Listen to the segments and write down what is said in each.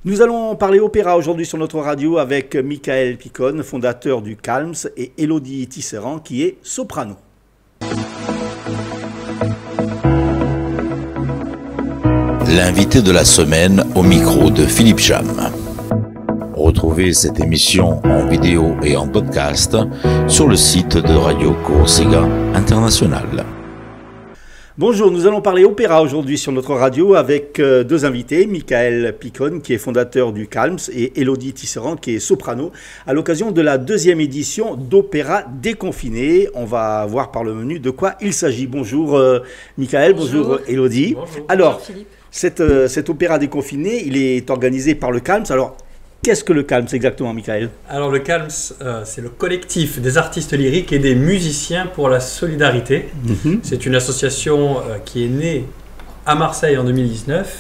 Nous allons parler opéra aujourd'hui sur notre radio avec Michael Picone, fondateur du Calms, et Élodie Tisserand qui est soprano. L'invité de la semaine au micro de Philippe Jam. Retrouvez cette émission en vidéo et en podcast sur le site de Radio Corsica International. Bonjour, nous allons parler opéra aujourd'hui sur notre radio avec deux invités, Michael Picone qui est fondateur du Calms et Élodie Tisserand qui est soprano, à l'occasion de la deuxième édition d'Opéra déconfiné. On va voir par le menu de quoi il s'agit. Bonjour Michael, bonjour Élodie. Bonjour. Alors, Bonjour, Philippe. Cet opéra déconfiné, il est organisé par le Calms. Alors, qu'est-ce que le Calms exactement, Michael? Alors le Calms, c'est le collectif des artistes lyriques et des musiciens pour la solidarité. C'est une association qui est née à Marseille en 2019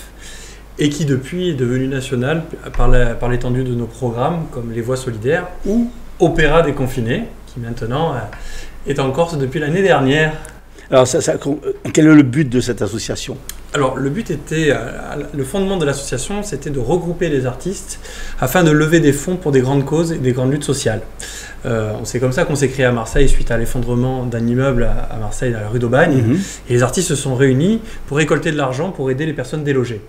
et qui depuis est devenue nationale par l'étendue de nos programmes comme Les Voix solidaires ou Opéra déconfiné, qui maintenant est en Corse depuis l'année dernière. Alors, quel est le but de cette association? Alors, le but était, le fondement de l'association, c'était de regrouper les artistes afin de lever des fonds pour des grandes causes et des grandes luttes sociales. C'est comme ça qu'on s'est créé à Marseille suite à l'effondrement d'un immeuble à Marseille, à la rue d'Aubagne. Et les artistes se sont réunis pour récolter de l'argent pour aider les personnes délogées.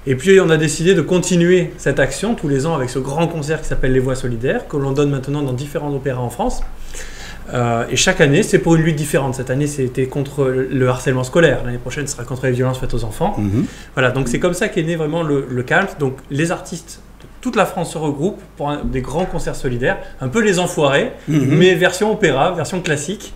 Et puis, on a décidé de continuer cette action tous les ans avec ce grand concert qui s'appelle Les Voix solidaires, que l'on donne maintenant dans différents opéras en France. Et chaque année, c'est pour une lutte différente. Cette année, c'était contre le harcèlement scolaire. L'année prochaine, ce sera contre les violences faites aux enfants. Voilà, donc c'est comme ça qu'est né vraiment le Calms. Donc les artistes de toute la France se regroupent pour des grands concerts solidaires, un peu les enfoirés, mais version opéra, version classique.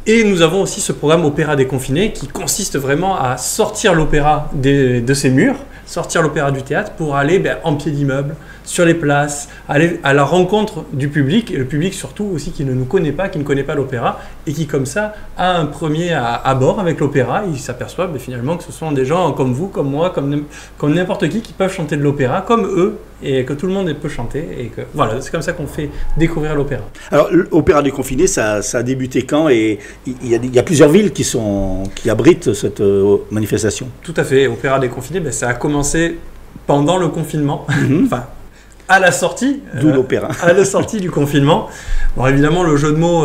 Et nous avons aussi ce programme Opéra déconfiné qui consiste vraiment à sortir l'opéra de ses murs, sortir l'opéra du théâtre pour aller en pied d'immeuble, sur les places, aller à la rencontre du public, et le public surtout aussi qui ne nous connaît pas, qui ne connaît pas l'opéra, et qui comme ça a un premier à bord avec l'opéra. Il s'aperçoit finalement que ce sont des gens comme vous, comme moi, comme n'importe qui peuvent chanter de l'opéra, comme eux, et que tout le monde peut chanter. Et que voilà, c'est comme ça qu'on fait découvrir l'opéra. Alors, l'opéra déconfiné, ça a débuté quand? Et il y a plusieurs villes qui abritent cette manifestation. Tout à fait. Opéra déconfiné, ça a commencé pendant le confinement. Enfin, à la sortie, d'où l'opéra. À la sortie du confinement. Bon, évidemment, le jeu de mots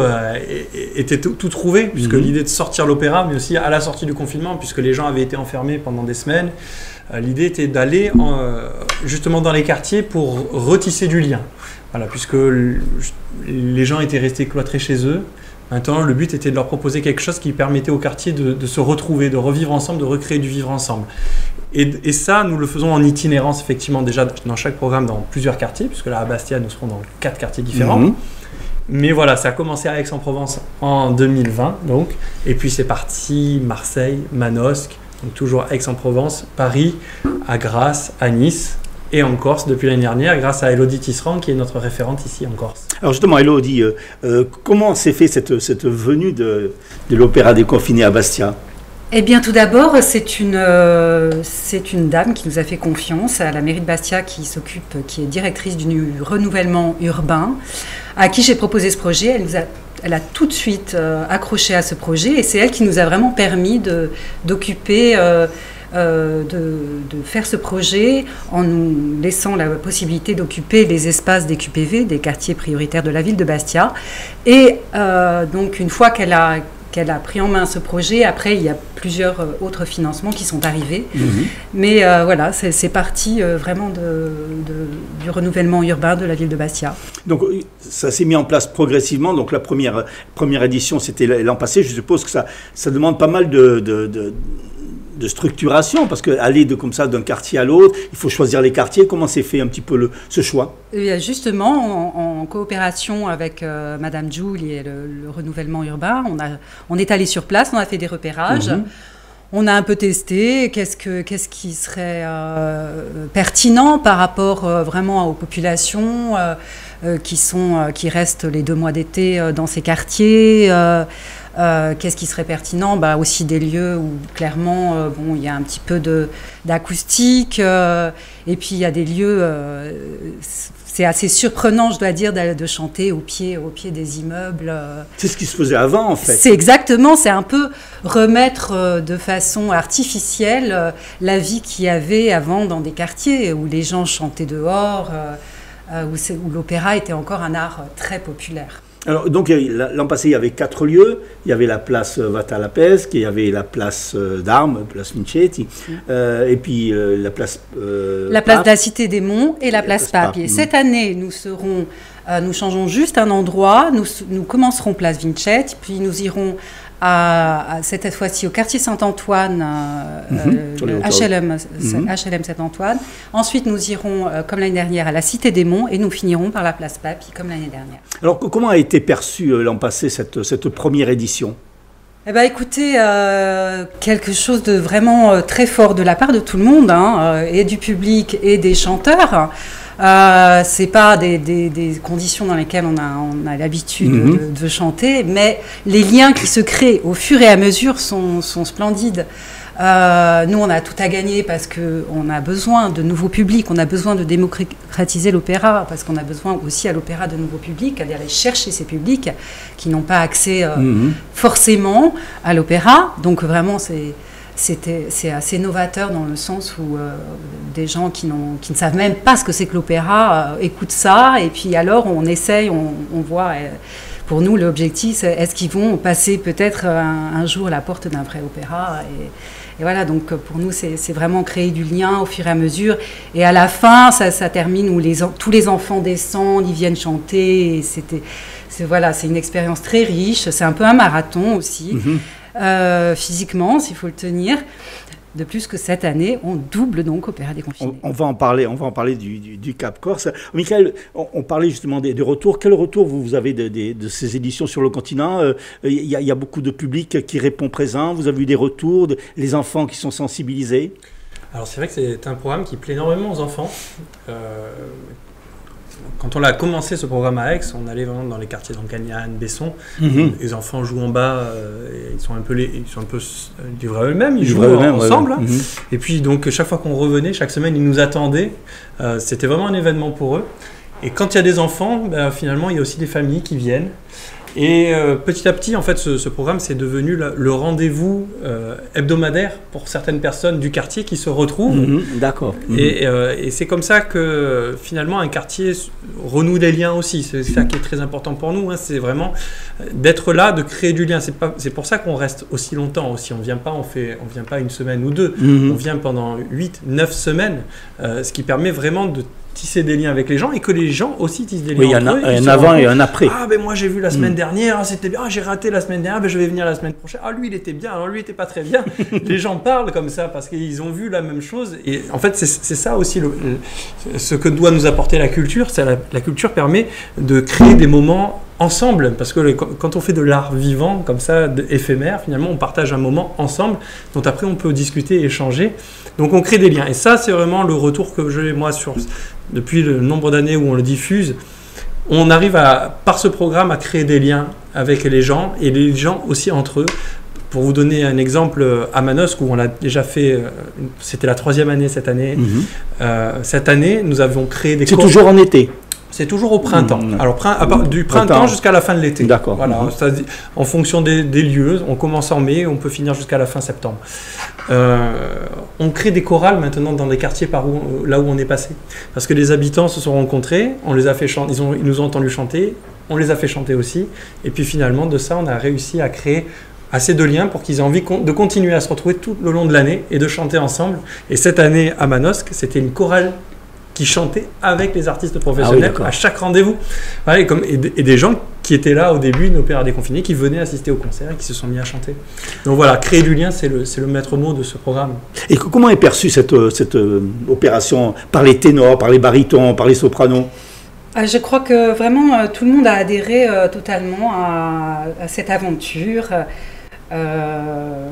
était tout trouvé, puisque l'idée de sortir l'opéra, mais aussi à la sortie du confinement, puisque les gens avaient été enfermés pendant des semaines, l'idée était d'aller justement dans les quartiers pour retisser du lien. Voilà, puisque les gens étaient restés cloîtrés chez eux. Maintenant, le but était de leur proposer quelque chose qui permettait au quartier de se retrouver, de revivre ensemble, de recréer du vivre ensemble. Et ça, nous le faisons en itinérance, effectivement, déjà dans chaque programme, dans plusieurs quartiers, puisque là, à Bastia, nous serons dans 4 quartiers différents. Mais voilà, ça a commencé à Aix-en-Provence en 2020, donc. Et puis, c'est parti Marseille, Manosque, donc toujours Aix-en-Provence, Paris, à Grasse, à Nice, et en Corse depuis l'année dernière, grâce à Élodie Tisserand, qui est notre référente ici en Corse. Alors justement, Élodie, comment s'est fait cette venue de l'opéra déconfiné à Bastia? Eh bien, tout d'abord, c'est une dame qui nous a fait confiance à la mairie de Bastia, qui est directrice du renouvellement urbain, à qui j'ai proposé ce projet. Elle a tout de suite accroché à ce projet, et c'est elle qui nous a vraiment permis d'occuper, de faire ce projet en nous laissant la possibilité d'occuper les espaces des QPV, des quartiers prioritaires de la ville de Bastia. Et donc, une fois qu'elle a pris en main ce projet. Après, il y a plusieurs autres financements qui sont arrivés. Mais voilà, c'est parti vraiment du renouvellement urbain de la ville de Bastia. Donc, ça s'est mis en place progressivement. Donc, la première édition, c'était l'an passé. Je suppose que ça demande pas mal de structuration, parce qu'aller comme ça d'un quartier à l'autre, il faut choisir les quartiers. Comment s'est fait un petit peu ce choix? Et justement, en coopération avec Madame Jules et le renouvellement urbain, on est allé sur place, on a fait des repérages. On a un peu testé qu'est-ce qui serait pertinent par rapport vraiment aux populations qui restent les 2 mois d'été dans ces quartiers. Qu'est-ce qui serait pertinent? Aussi des lieux où clairement, il y a un petit peu d'acoustique, et puis il y a des lieux, c'est assez surprenant, je dois dire, de chanter au pied des immeubles. C'est ce qui se faisait avant, en fait. C'est un peu remettre de façon artificielle la vie qu'il y avait avant dans des quartiers où les gens chantaient dehors, où l'opéra était encore un art très populaire. Alors, donc, l'an passé, il y avait 4 lieux. Il y avait la place Vatalapesk, il y avait la place d'Armes, place Vincetti, et puis la place... la place de la Cité des Monts et la place Pape. Et cette année, nous changeons juste un endroit. Nous commencerons place Vincetti, puis nous irons cette fois-ci au quartier Saint-Antoine, HLM Saint-Antoine. Ensuite, nous irons, comme l'année dernière, à la Cité des Monts et nous finirons par la place Papy, comme l'année dernière. Alors, comment a été perçue l'an passé cette première édition? Écoutez, quelque chose de vraiment très fort de la part de tout le monde, et du public et des chanteurs. C'est pas des conditions dans lesquelles on a l'habitude de chanter, mais les liens qui se créent au fur et à mesure sont splendides. Nous, on a tout à gagner parce qu'on a besoin de nouveaux publics, on a besoin de démocratiser l'opéra, parce qu'on a besoin aussi à l'opéra de nouveaux publics, d'aller chercher ces publics qui n'ont pas accès forcément à l'opéra. Donc vraiment, c'est assez novateur dans le sens où des gens qui ne savent même pas ce que c'est que l'opéra écoutent ça, et puis alors on essaye, on voit. Pour nous, l'objectif, c'est est-ce qu'ils vont passer peut-être un jour à la porte d'un vrai opéra, et voilà, donc pour nous, c'est vraiment créer du lien au fur et à mesure. Et à la fin, ça termine où tous les enfants descendent, ils viennent chanter. Et c'est une expérience très riche. C'est un peu un marathon aussi, physiquement, s'il faut le tenir. De plus que cette année, on double donc Opéra déconfiné. On va en parler du Cap Corse. Michael, on parlait justement des retours. Quel retour vous avez de ces éditions sur le continent? Il y a beaucoup de public qui répond présent. Vous avez eu des retours, les enfants qui sont sensibilisés? Alors c'est vrai que c'est un programme qui plaît énormément aux enfants. Quand on a commencé ce programme à Aix, on allait vraiment dans les quartiers d'Ancagnan, Besson. Les enfants jouent en bas, ils sont un peu livrés à eux-mêmes, ils jouent ensemble. Ouais. Et puis donc chaque fois qu'on revenait, chaque semaine, ils nous attendaient. C'était vraiment un événement pour eux. Et quand il y a des enfants, finalement, il y a aussi des familles qui viennent. Et petit à petit, en fait, ce programme, c'est devenu le rendez-vous hebdomadaire pour certaines personnes du quartier qui se retrouvent. D'accord. Et c'est comme ça que, finalement, un quartier renoue des liens aussi. C'est ça qui est très important pour nous. C'est vraiment d'être là, de créer du lien. C'est pour ça qu'on reste aussi longtemps aussi. On vient pas une semaine ou deux. On vient pendant 8-9 semaines, ce qui permet vraiment de tisser des liens avec les gens et que les gens aussi tissent des liens. Oui, il y en a un avant et un après. Ah, moi j'ai vu la semaine dernière, c'était bien, j'ai raté la semaine dernière, je vais venir la semaine prochaine. Ah, lui il était bien, alors lui il était pas très bien. Les gens parlent comme ça parce qu'ils ont vu la même chose. Et en fait, c'est ça aussi ce que doit nous apporter la culture. La culture permet de créer des moments ensemble, parce que quand on fait de l'art vivant comme ça, éphémère, finalement on partage un moment ensemble dont après on peut discuter, échanger, donc on crée des liens. Et ça, c'est vraiment le retour que j'ai moi depuis le nombre d'années où on le diffuse. On arrive par ce programme à créer des liens avec les gens et les gens aussi entre eux. Pour vous donner un exemple, à Manosque, où on l'a déjà fait, c'était la 3e année cette année. Cette année, nous avons créé des... C'est toujours en été? C'est toujours au printemps. Alors, du printemps jusqu'à la fin de l'été. D'accord. Voilà, en fonction des lieux. On commence en mai, on peut finir jusqu'à la fin septembre. On crée des chorales maintenant dans des quartiers là où on est passé. Parce que les habitants se sont rencontrés, on les a fait chanter, ils nous ont entendu chanter, on les a fait chanter aussi. Et puis finalement, de ça, on a réussi à créer assez de liens pour qu'ils aient envie de continuer à se retrouver tout le long de l'année et de chanter ensemble. Et cette année, à Manosque, c'était une chorale qui chantait avec les artistes professionnels à chaque rendez-vous. Voilà, et des gens qui étaient là au début d'Opéra déconfiné, qui venaient assister au concert et qui se sont mis à chanter. Donc voilà, créer du lien, c'est le maître mot de ce programme. Et comment est perçue cette opération par les ténors, par les barytons, par les sopranos? Je crois que vraiment tout le monde a adhéré totalement à cette aventure.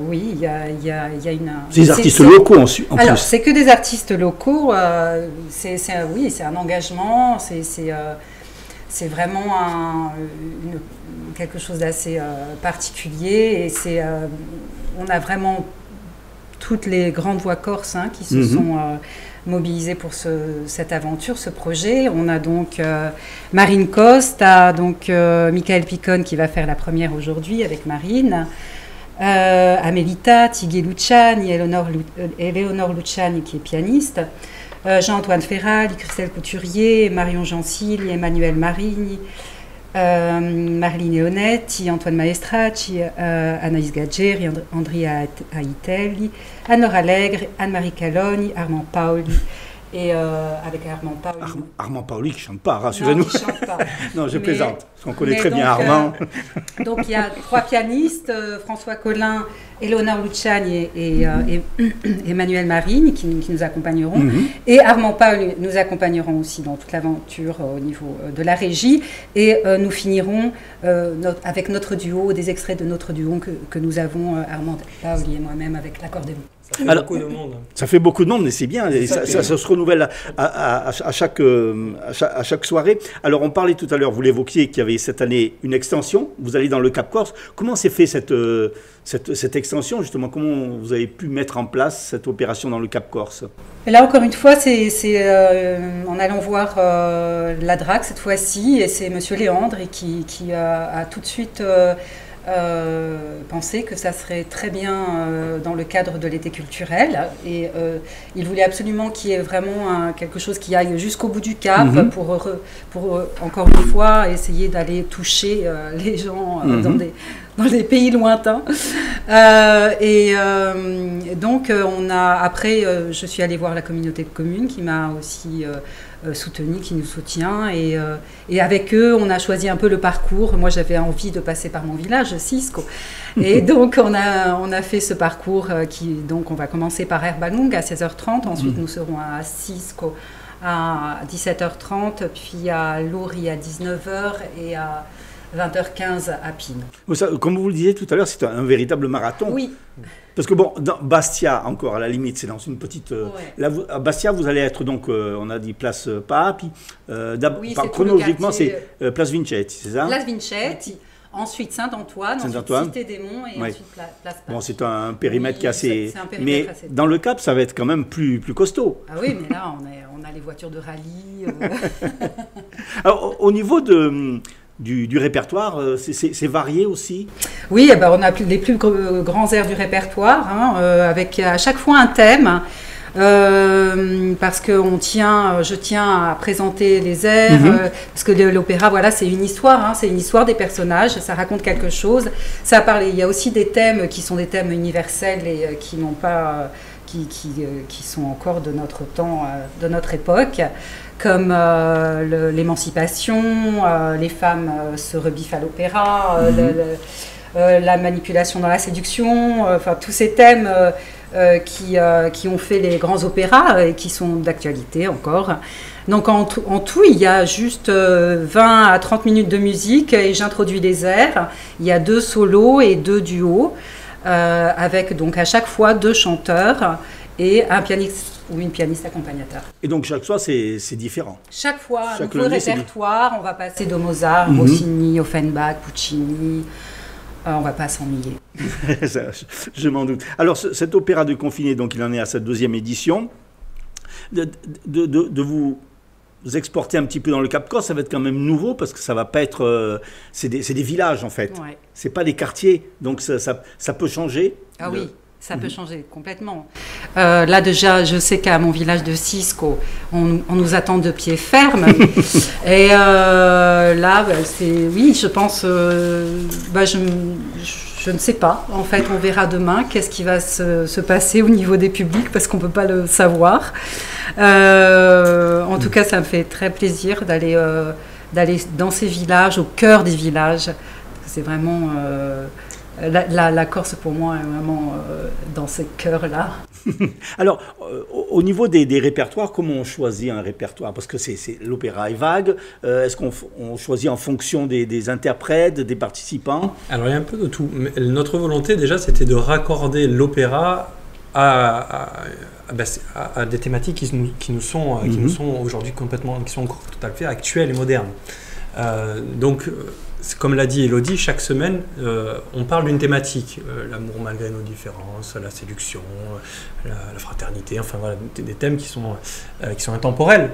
Oui, il y a une... C'est des artistes locaux en plus. Alors, c'est que des artistes locaux. Oui, c'est un engagement. c'est vraiment quelque chose d'assez particulier. Et on a vraiment toutes les grandes voix corses qui se sont mobilisées pour cette aventure, ce projet. On a donc Marine Costa, donc Michael Picone qui va faire la première aujourd'hui avec Marine. Amelita, Tigui Luciani, Eleonore Luciani qui est pianiste, Jean-Antoine Ferral, Christelle Couturier, Marion Gencil, Emmanuel Marigny, Marlene Leonetti, Antoine Maestracci, Anaïs Gaggeri, Andrea Aitelli, Anne-Laure Allègre, Anne-Marie Calogne, Armand Paoli. Et avec Armand Paoli. Armand Paoli qui ne chante pas, rassurez-nous. Non, il chante pas. Non, je plaisante. On connaît très bien Armand. Donc il y a 3 pianistes, François Collin, Eleonore Luciani et Emmanuel Marine qui nous accompagneront. Et Armand Paoli nous accompagneront aussi dans toute l'aventure au niveau de la régie. Et nous finirons avec notre duo, des extraits de notre duo que nous avons, Armand Paoli et moi-même, avec l'accordéon. Ça fait beaucoup de monde. Ça fait beaucoup de monde, mais c'est bien. Et ça se renouvelle à chaque soirée. Alors, on parlait tout à l'heure, vous l'évoquiez, qu'il y avait cette année une extension. Vous allez dans le Cap Corse. Comment s'est fait cette extension, justement? Comment vous avez pu mettre en place cette opération dans le Cap Corse? Et là, encore une fois, c'est en allant voir la DRAC cette fois-ci, et c'est Monsieur Léandre qui a tout de suite pensé que ça serait très bien dans le cadre de l'été culturel, et il voulait absolument qu'il y ait vraiment quelque chose qui aille jusqu'au bout du Cap pour encore une fois essayer d'aller toucher les gens dans des pays lointains. Donc après je suis allée voir la communauté de communes qui m'a aussi soutenu, qui nous soutient, et avec eux on a choisi un peu le parcours. Moi j'avais envie de passer par mon village, Cisco, et donc on a fait ce parcours donc on va commencer par Herbalung à 16h30, ensuite nous serons à Cisco à 17h30, puis à Lori à 19h et à 20h15 à Pine. Comme vous le disiez tout à l'heure, c'est un véritable marathon. Oui. Parce que bon, dans Bastia, encore à la limite, c'est dans une petite... Là, à Bastia, vous allez être donc, on a dit place Papi. Chronologiquement, c'est place Vincetti, c'est ça? Place Vincetti, ensuite Saint-Antoine, ensuite Cité des Monts et ensuite place Papi. Bon, c'est un périmètre qui est assez... Mais dans le Cap, ça va être quand même plus costaud. Ah oui, mais là, on a les voitures de rallye. Alors, au niveau du répertoire, c'est varié aussi? Oui, on a les plus grands airs du répertoire, avec à chaque fois un thème, parce que je tiens à présenter les airs, parce que l'opéra, voilà, c'est une histoire, c'est une histoire des personnages, ça raconte quelque chose. Il y a aussi des thèmes qui sont des thèmes universels et qui n'ont pas... Qui sont encore de notre temps, de notre époque, comme l'émancipation, les femmes se rebiffent à l'opéra, la manipulation dans la séduction, enfin tous ces thèmes qui ont fait les grands opéras et qui sont d'actualité encore. Donc en tout, il y a juste 20 à 30 minutes de musique et j'introduis les airs. Il y a 2 solos et 2 duos. Avec donc à chaque fois 2 chanteurs et un pianiste ou une pianiste accompagnateur. Et donc chaque fois c'est différent? Chaque fois, un nouveau répertoire, on va passer de Mozart, Rossini, Offenbach, Puccini, on ne va pas s'ennuyer. Je m'en doute. Alors cet opéra de Confiné, donc il en est à sa 2e édition, de vous exporter un petit peu dans le Cap Corse, ça va être quand même nouveau parce que ça va pas être... c'est des villages en fait, c'est pas des quartiers, donc ça peut changer. Ah oui, ça peut changer complètement. Là déjà, je sais qu'à mon village de Cisco, on nous attend de pied ferme. Et là, oui, je pense... je ne sais pas. En fait, on verra demain qu'est-ce qui va se passer au niveau des publics parce qu'on ne peut pas le savoir. En tout cas, ça me fait très plaisir d'aller dans ces villages, au cœur des villages. C'est vraiment... La Corse, pour moi, est vraiment dans ce cœur-là. Alors, au niveau des répertoires, comment on choisit un répertoire? Parce que l'opéra est vague. Est-ce qu'on choisit en fonction des interprètes, des participants? Alors, il y a un peu de tout. Mais notre volonté, déjà, c'était de raccorder l'opéra à des thématiques qui nous sont aujourd'hui complètement, qui sont tout à fait actuelles et modernes. Donc, comme l'a dit Elodie, chaque semaine, on parle d'une thématique. L'amour malgré nos différences, la séduction, la fraternité, enfin voilà, des thèmes qui sont intemporels.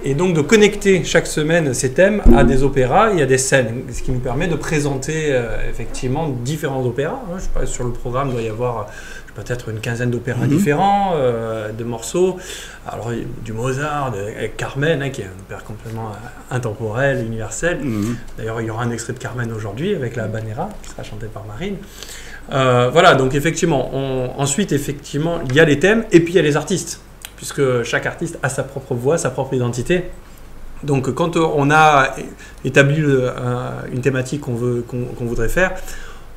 Et donc de connecter chaque semaine ces thèmes à des opéras et à des scènes, ce qui nous permet de présenter effectivement différents opéras. Je sais pas, sur le programme, il doit y avoir peut-être une quinzaine d'opéras différents, de morceaux. Alors, du Mozart, avec Carmen, qui est un opéra complètement intemporel, universel. D'ailleurs, il y aura un extrait de Carmen aujourd'hui avec la Habanera, qui sera chantée par Marine. Voilà, donc effectivement, ensuite, effectivement, il y a les thèmes et puis il y a les artistes, puisque chaque artiste a sa propre voix, sa propre identité. Donc, quand on a établi une thématique qu'on voudrait faire,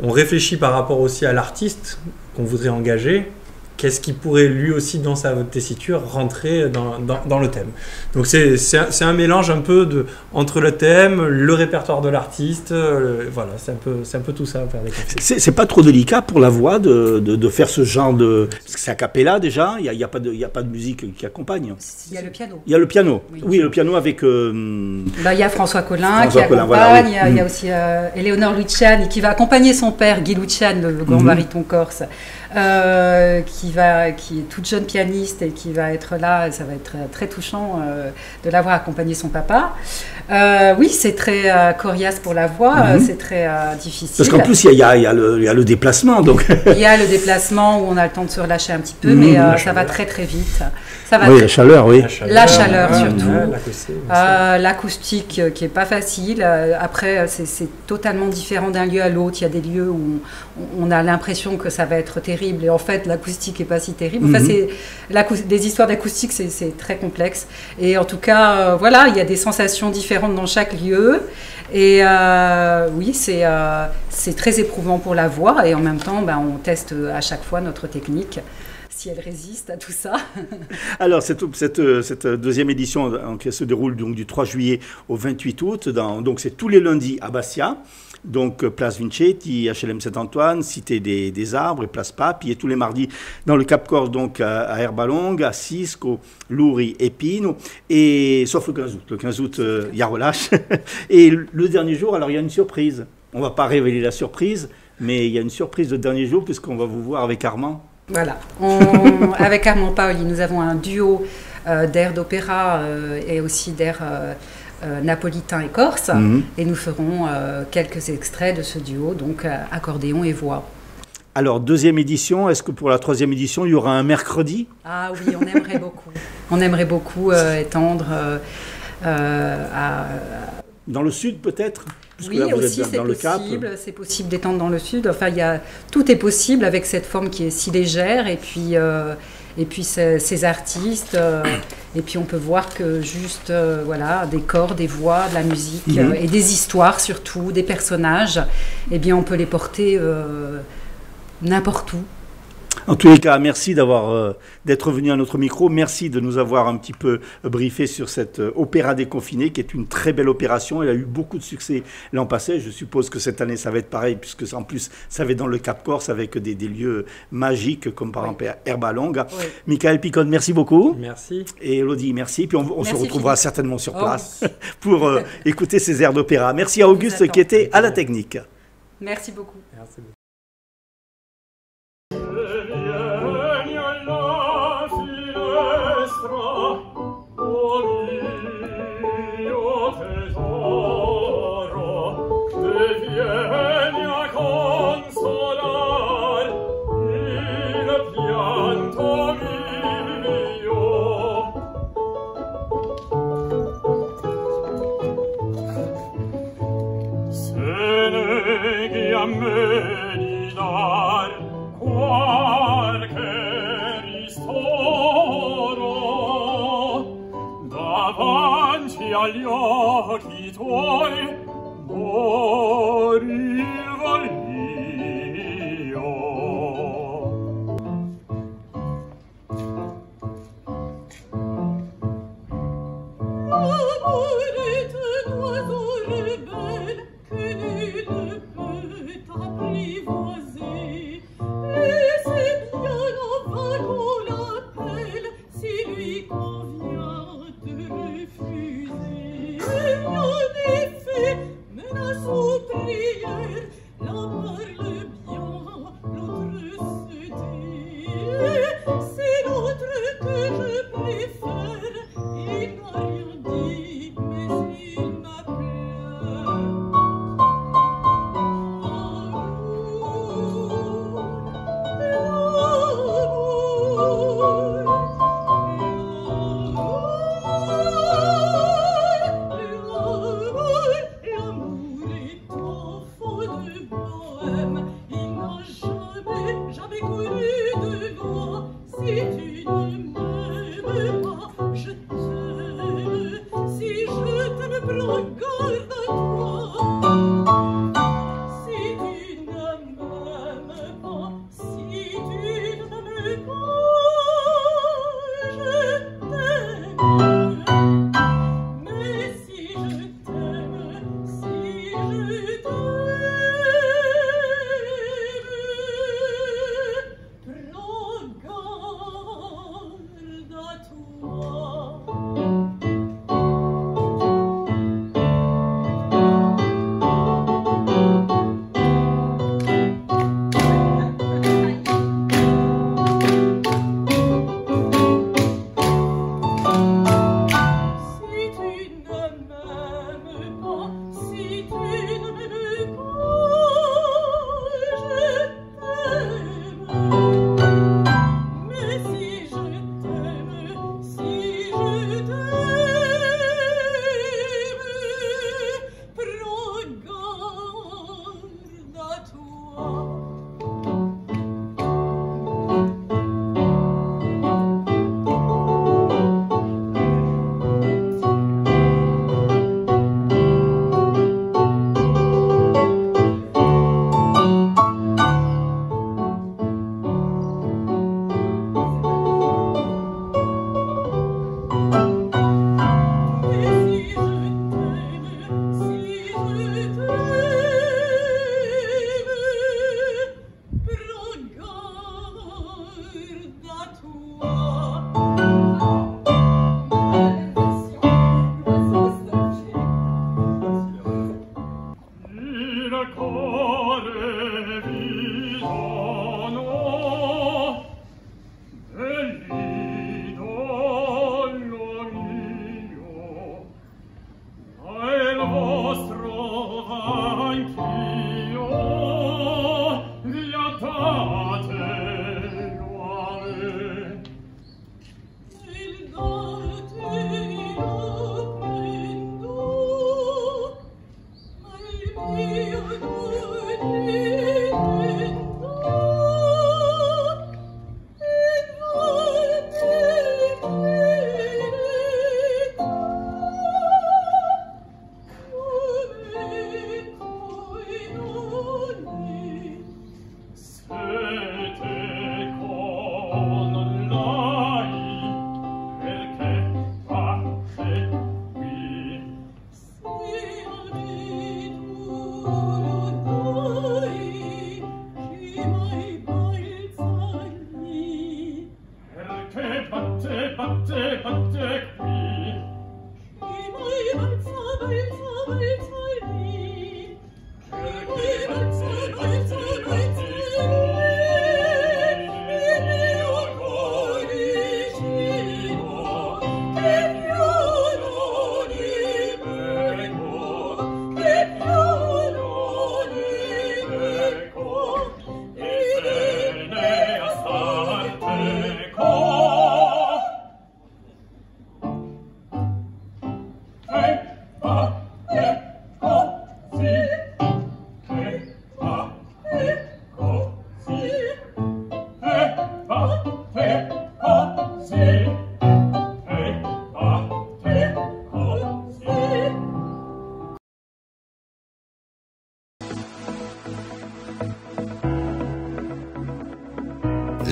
on réfléchit par rapport aussi à l'artiste qu'on voudrait engager. Qu'est-ce qui pourrait lui aussi dans sa tessiture rentrer dans le thème. Donc c'est un mélange un peu entre le thème, le répertoire de l'artiste, voilà, c'est un peu tout ça. C'est pas trop délicat pour la voix de faire ce genre de... Parce que c'est a cappella déjà, il n'y a pas de musique qui accompagne. Il y a le piano. Il y a le piano, oui le piano avec... il y a François Collin qui accompagne, voilà, oui. Il y a aussi Eleonore Luciani qui va accompagner son père, Guy Luciani, le grand baryton corse. Qui est toute jeune pianiste et qui va être là, ça va être très touchant de l'avoir accompagné son papa. Oui, c'est très coriace pour la voix, c'est très difficile. Parce qu'en plus, il y a le déplacement. Donc. Il y a le déplacement où on a le temps de se relâcher un petit peu, mais ça va très très vite. Ça va la chaleur, oui. La chaleur surtout. L'acoustique qui n'est pas facile. Après, c'est totalement différent d'un lieu à l'autre. Il y a des lieux où on a l'impression que ça va être terrible et en fait l'acoustique n'est pas si terrible. Enfin, des histoires d'acoustique, c'est très complexe. Et en tout cas, voilà, il y a des sensations différentes dans chaque lieu. Et oui, c'est très éprouvant pour la voix et en même temps, on teste à chaque fois notre technique. Si elle résiste à tout ça. Alors, cette deuxième édition qui se déroule donc, du 3 juillet au 28 août, donc c'est tous les lundis à Bastia, donc Place Vincetti, HLM Saint-Antoine, Cité des Arbres et Place Pape, et tous les mardis dans le Cap-Corse, donc à Herbalongue, à Cisco, Louri et Pino, et sauf le 15 août. Le 15 août, il y a relâche. Et le dernier jour, alors il y a une surprise. On ne va pas révéler la surprise, mais il y a une surprise le dernier jour, puisqu'on va vous voir avec Armand. Voilà, avec Armand Paoli, nous avons un duo d'airs d'opéra et aussi d'airs napolitains et corse, et nous ferons quelques extraits de ce duo, donc accordéon et voix. Alors, deuxième édition, est-ce que pour la troisième édition, il y aura un mercredi? Ah oui, on aimerait beaucoup. On aimerait beaucoup étendre à... Dans le sud, peut-être? Oui, là, aussi, c'est possible d'étendre dans le sud. Enfin, tout est possible avec cette forme qui est si légère. Et puis ces artistes. Et puis, on peut voir que juste, voilà, des corps, des voix, de la musique et des histoires surtout, des personnages, eh bien, on peut les porter n'importe où. En tous les cas, merci d'être venu à notre micro. Merci de nous avoir un petit peu briefé sur cette opéra déconfiné, qui est une très belle opération. Elle a eu beaucoup de succès l'an passé. Je suppose que cette année, ça va être pareil, puisque en plus, ça va être dans le Cap-Corse avec des lieux magiques, comme par exemple Herbalongue. Oui. Michael Picon, merci beaucoup. Merci. Et Elodie, merci. Puis on se retrouvera certainement sur place pour écouter ces airs d'opéra. Merci à Auguste qui était à la technique. Merci beaucoup. Merci beaucoup. Agli occhi tuoi morivo io. L'amour est un oiseau rebelle que nul ne peut apprivoiser. Et c'est bien en vain qu'on l'appelle si lui convient de refuser.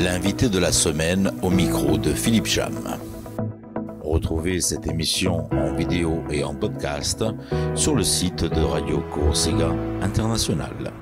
L'invité de la semaine au micro de Philippe Cham. Retrouvez cette émission en vidéo et en podcast sur le site de Radio Corsica International.